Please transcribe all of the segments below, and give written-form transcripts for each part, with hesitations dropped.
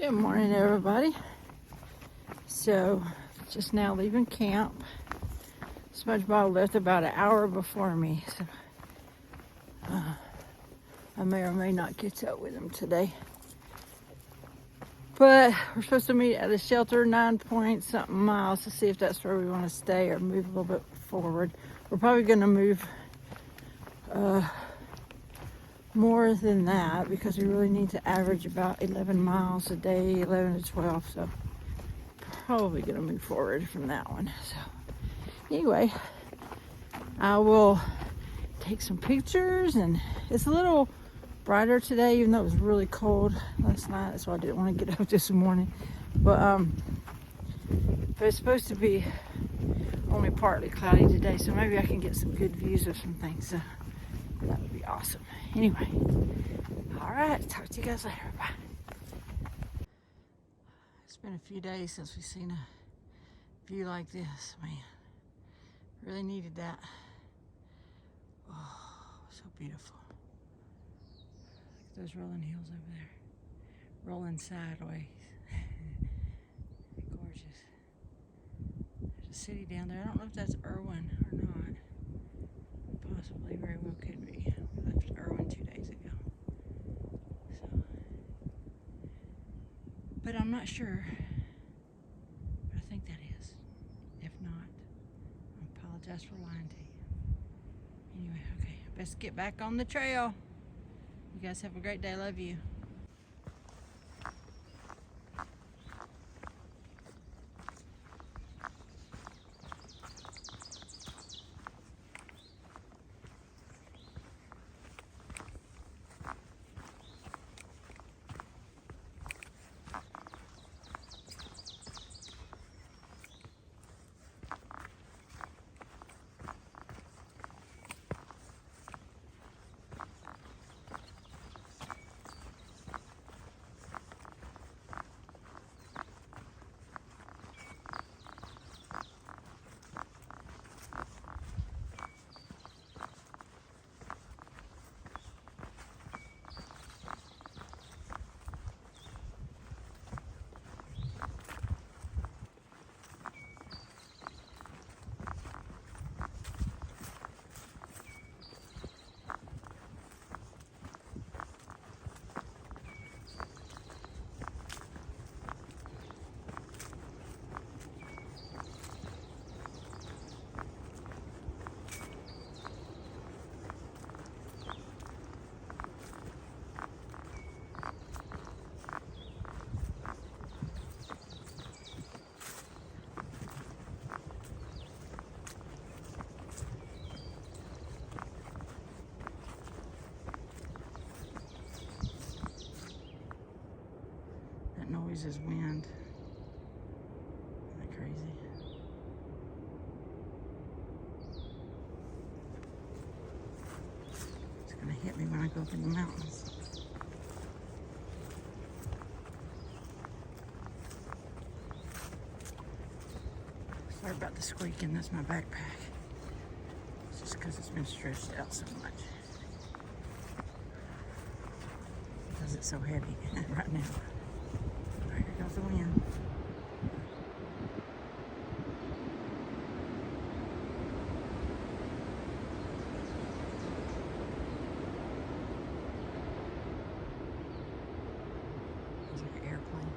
Good morning, everybody. So, just now leaving camp. SpongeBob left about an hour before me, so I may or may not catch up with him today. But we're supposed to meet at a shelter 9-point-something miles to see if that's where we want to stay or move a little bit forward. We're probably going to move more than that because we really need to average about 11 miles a day, 11 to 12. So probably going to move forward from that one. So anyway, I will take some pictures, and it's a little brighter today, even though it was really cold last night. That's why I didn't want to get up this morning. But it's supposed to be only partly cloudy today, so maybe I can get some good views of some things. So that would be awesome. Anyway, all right, talk to you guys later. Bye. It's been a few days since we've seen a view like this, man. Really needed that. Oh, so beautiful. Look at those rolling hills over there, rolling sideways. Gorgeous. There's a city down there. I don't know if that's Roan or not. Possibly, very well could be. We left Roan 2 days ago. So, but I'm not sure. But I think that is. If not, I apologize for lying to you. Anyway, okay, best get back on the trail. You guys have a great day. Love you. Noise is wind. Isn't that crazy? It's gonna hit me when I go up in the mountains. Sorry about the squeaking, that's my backpack. It's just because it's been stretched out so much. Because it's so heavy right now. Here goes the wind. It's like an airplane.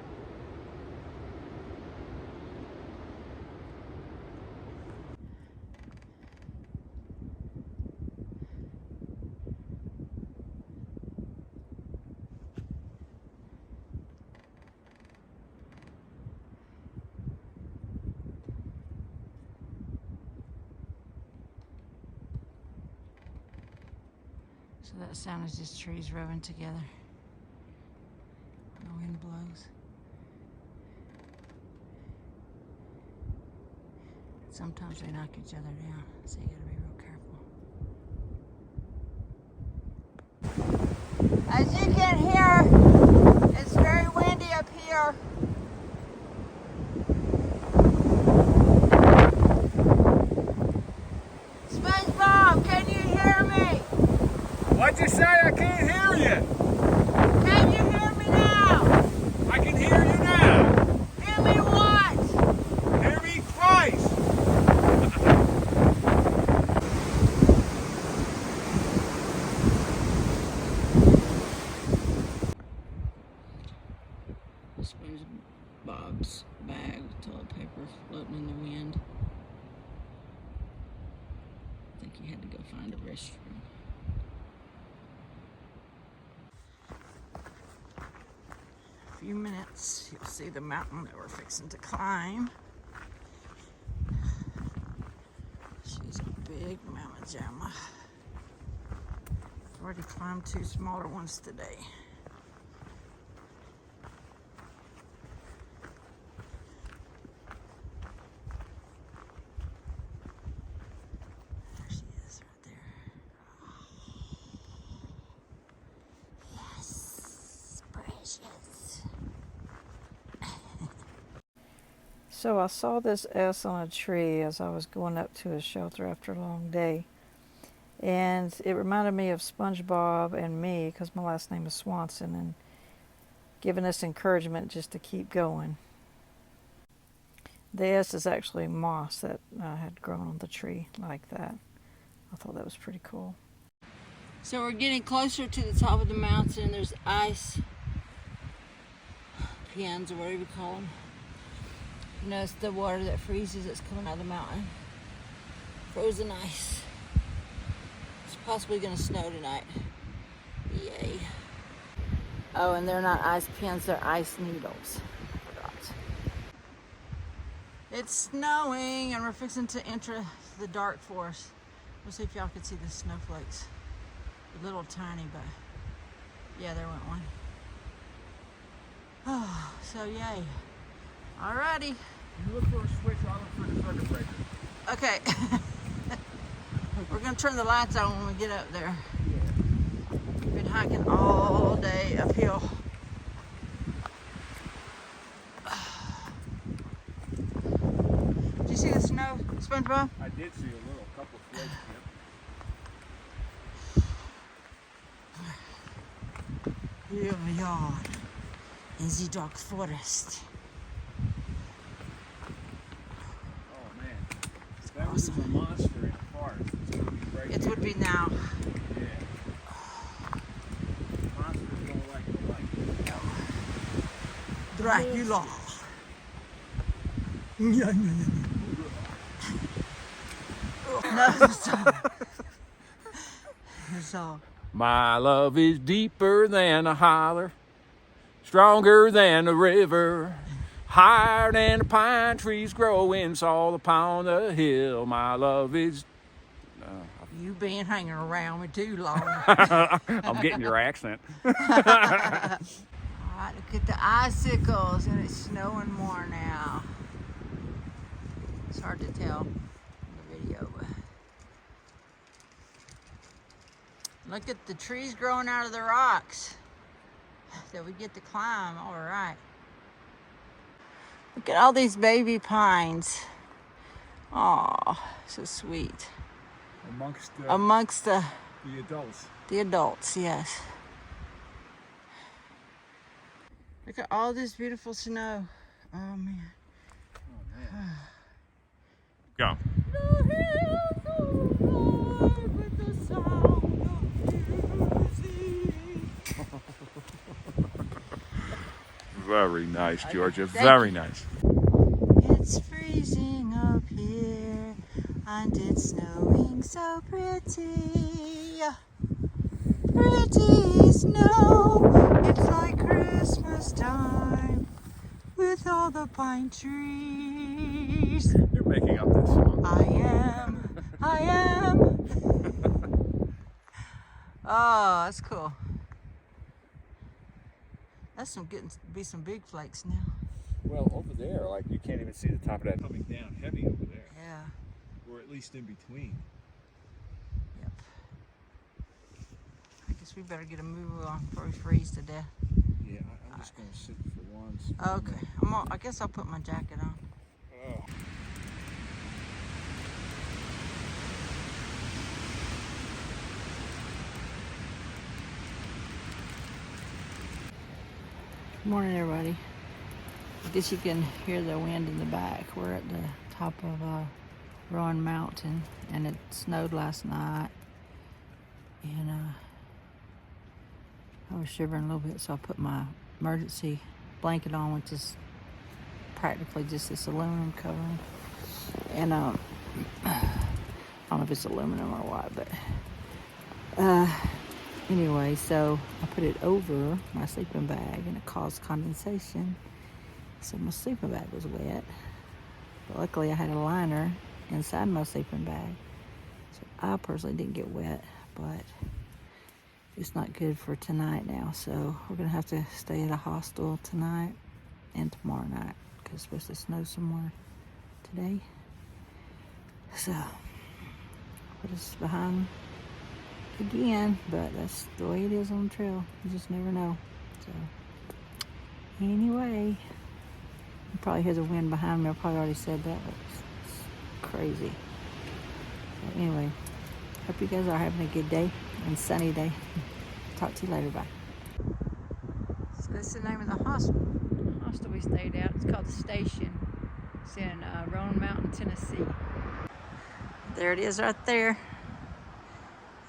So that sound is just trees rubbing together. The wind blows. Sometimes they knock each other down, so you gotta be real careful. As you can hear, it's very windy up here. SpongeBob, can you hear me? What'd you say? I can't hear you. Can you hear me now? I can hear SpongeBob's bag with toilet paper floating in the wind. I think he had to go find a restroom. A few minutes, you'll see the mountain that we're fixing to climb. She's a big mama jamma. I've already climbed 2 smaller ones today. There she is, right there. Yes, precious. So I saw this S on a tree as I was going up to a shelter after a long day. And it reminded me of SpongeBob and me, because my last name is Swanson, and giving us encouragement just to keep going. The S is actually moss that had grown on the tree like that. I thought that was pretty cool. So we're getting closer to the top of the mountain. There's ice pins, or whatever you call them. You know, it's the water that freezes that's coming out of the mountain. Frozen ice. It's possibly going to snow tonight. Yay. Oh, and they're not ice pins, they're ice needles. I forgot. It's snowing, and we're fixing to enter the dark forest. We'll see if y'all can see the snowflakes. A little tiny, but yeah, there went one. Oh, so yay. Alrighty. You look for a switch, I'll look for the circuit breaker. Okay. We're gonna turn the lights on when we get up there. Yeah. We've been hiking all day uphill. Did you see the snow, SpongeBob? I did see a couple of flakes. Here we are in the dark forest. Oh man, if that was a monster in a forest, it's gonna be great. It would be now. Yeah. Monsters don't like the light. Dracula. No, so. My love is deeper than a holler, stronger than a river, higher than the pine trees growing all upon the hill. My love is... You been hanging around me too long. I'm getting your accent. All right, look at the icicles, and it's snowing more now. It's hard to tell in the video, but look at the trees growing out of the rocks that we get to climb. All right. Look at all these baby pines. Oh, so sweet. Amongst the adults. The adults, yes. Look at all this beautiful snow. Oh man. Oh man. Go. The hills alive with the sound of music. Very nice, Georgia. Very nice. It's freezing up here, and it's snowing so pretty. Pretty snow. It's like Christmas time with all the pine trees. You're making up this song. I am. Oh, that's cool. That's getting to be some big flakes now. Well, over there, like you can't even see the top of that coming down heavy over there. Yeah. Or at least in between. Yep. I guess we better get a move on before we freeze to death. Yeah, I'm just going to sit for once. Okay. I guess I'll put my jacket on. Oh. Good morning, everybody. I guess you can hear the wind in the back. We're at the top of Roan Mountain, and it snowed last night. And I was shivering a little bit, so I put my emergency blanket on, which is practically just this aluminum covering. And I don't know if it's aluminum or what, but anyway, so I put it over my sleeping bag and it caused condensation. So my sleeping bag was wet. But luckily I had a liner inside my sleeping bag. So I personally didn't get wet, but it's not good for tonight now. So we're going to have to stay at a hostel tonight and tomorrow night because it's supposed to snow somewhere today. So put us behind again, but that's the way it is on the trail. You just never know. So anyway, you probably hear the wind behind me. I probably already said that, but it's crazy. So anyway, hope you guys are having a good day and sunny day. Talk to you later. Bye. So this is the name of the hostel we stayed at. It's called The Station. It's in Roan Mountain, Tennessee. There it is right there.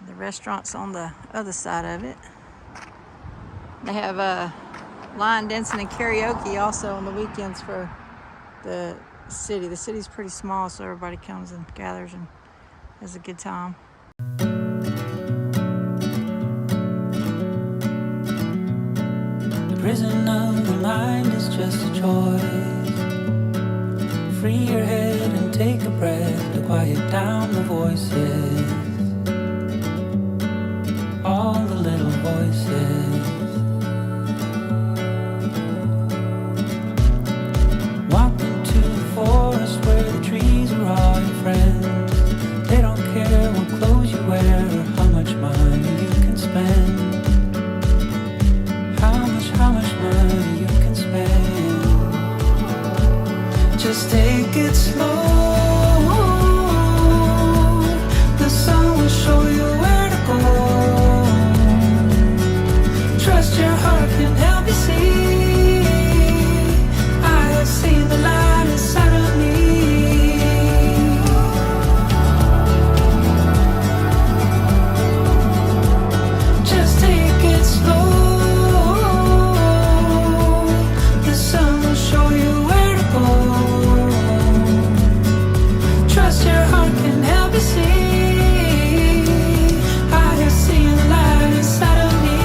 The restaurant's on the other side of it. They have line dancing and karaoke also on the weekends for the city. The city's pretty small, so everybody comes and gathers and has a good time. The prison of the mind is just a choice. Free your head and take a breath to quiet down the voices. All the little voices. Walk into the forest where the trees are all your friends. They don't care what clothes you wear or how much money you can spend. How much money you can spend. Just take it slow. The sun will show you where to go. Trust your heart can help you see. I have seen the light inside of me. Just take it slow. The sun will show you where to go. Trust your heart can help you see. I have seen the light inside of me.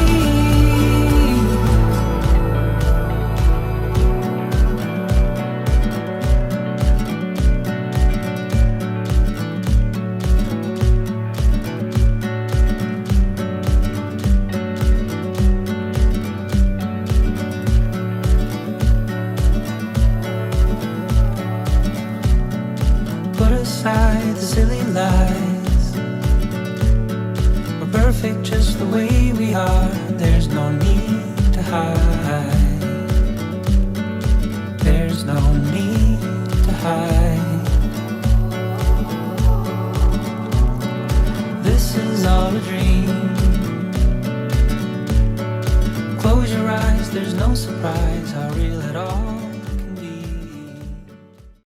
Put aside the silly lies. We're perfect just the way we are. There's no need to hide. There's no need to hide. This is all a dream. Close your eyes, there's no surprise how real it all